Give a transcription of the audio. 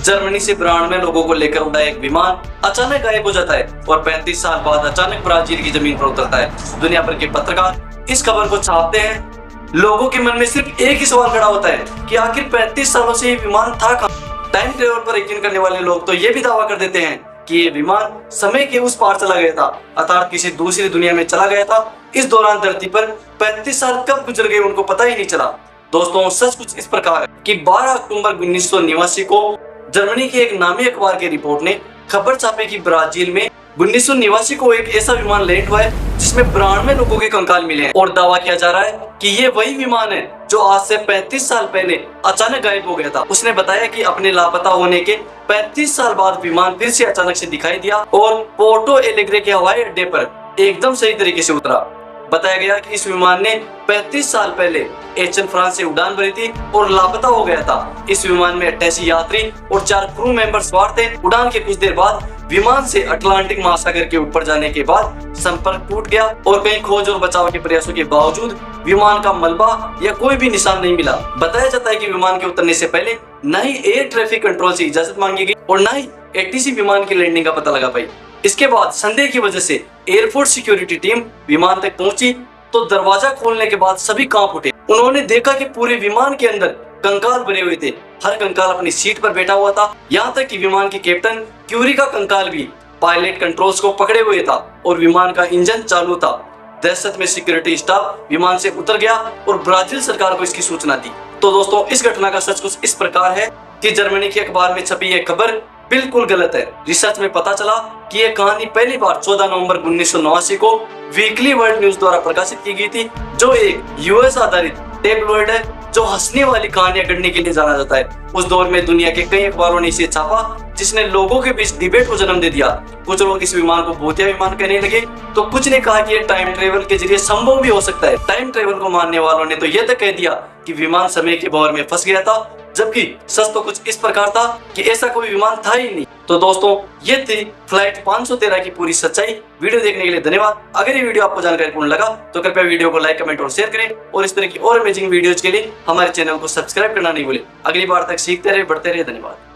Germany से 92 लोगों को लेकर उड़ा एक विमान अचानक गायब हो जाता है और 35 साल बाद अचानक ब्राजील की जमीन पर उतरता है। दुनिया भर के पत्रकार इस खबर को छापते हैं। लोगों के मन में सिर्फ एक ही सवाल खड़ा होता है कि आखिर 35 सालों से ये विमान था कहां? टाइम ट्रेवल पर यकीन करने वाले लोग तो ये भी दावा कर देते हैं कि ये विमान समय के उस पार चला गया था, अर्थात किसी दूसरी दुनिया में चला गया था। इस दौरान धरती पर 35 साल कब गुजर गए उनको पता ही नहीं चला। दोस्तों, सच कुछ इस प्रकार है कि 12 अक्टूबर 1989 को जर्मनी के एक नामी अखबार की रिपोर्ट ने खबर छापी कि ब्राजील में 1989 को एक ऐसा विमान लैंड हुआ है जिसमें 92 लोगों के कंकाल मिले हैं और दावा किया जा रहा है कि ये वही विमान है जो आज से 35 साल पहले अचानक गायब हो गया था। उसने बताया कि अपने लापता होने के 35 साल बाद विमान फिर से अचानक से दिखाई दिया और पोर्टो एलेग्रे के हवाई अड्डे पर एकदम सही तरीके से उतरा। बताया गया कि इस विमान ने 35 साल पहले एचएन फ्रांस से उड़ान भरी थी और लापता हो गया था। इस विमान में 88 यात्री और 4 क्रू मेंबर सवार थे। उड़ान के कुछ देर बाद विमान से अटलांटिक महासागर के ऊपर जाने के बाद संपर्क टूट गया और कई खोज और बचाव के प्रयासों के बावजूद विमान का मलबा या कोई भी निशान नहीं मिला। बताया जाता है कि विमान के उतरने से पहले न ही एयर ट्रैफिक कंट्रोल से इजाजत मांगी गई और न ही एटीसी विमान की लैंडिंग का पता लगा पाई। इसके बाद संदेह की वजह से एयरफोर्स सिक्योरिटी टीम विमान तक पहुंची तो दरवाजा खोलने के बाद सभी कांप उठे। उन्होंने देखा कि पूरे विमान के अंदर कंकाल भरे हुए थे। हर कंकाल अपनी सीट पर बैठा हुआ था। यहाँ तक कि विमान के कैप्टन क्यूरी का कंकाल भी पायलट कंट्रोल्स को पकड़े हुए था और विमान का इंजन चालू था। दहशत में सिक्योरिटी स्टाफ विमान से उतर गया और ब्राजील सरकार को इसकी सूचना दी। तो दोस्तों, इस घटना का सच कुछ इस प्रकार है कि जर्मनी के अखबार में छपी यह खबर बिल्कुल गलत है। रिसर्च में पता चला कि यह कहानी पहली बार 14 नवंबर 1989 को वीकली वर्ल्ड न्यूज द्वारा प्रकाशित की गई थी, जो एक यूएस आधारित टेबलॉइड है जो हंसने वाली कहानियां गढ़ने के लिए जाना जाता है। उस दौर में दुनिया के कई अखबारों ने इसे छापा, जिसने लोगों के बीच डिबेट को जन्म दे दिया। कुछ लोग इस विमान को भूतिया विमान कहने लगे तो कुछ ने कहा कि यह टाइम ट्रेवल के जरिए संभव भी हो सकता है। टाइम ट्रेवल को मानने वालों ने तो यह तक कह दिया कि विमान समय के भंवर में फंस गया था, जबकि सच तो कुछ इस प्रकार था कि ऐसा कोई विमान था ही नहीं। तो दोस्तों, ये थी फ्लाइट 513 की पूरी सच्चाई। वीडियो देखने के लिए धन्यवाद। अगर ये वीडियो आपको जानकारीपूर्ण लगा तो कृपया वीडियो को लाइक, कमेंट और शेयर करें और इस तरह की और अमेजिंग वीडियोज के लिए हमारे चैनल को सब्सक्राइब करना नहीं भूलें। अगली बार तक सीखते रहे, बढ़ते रहे। धन्यवाद।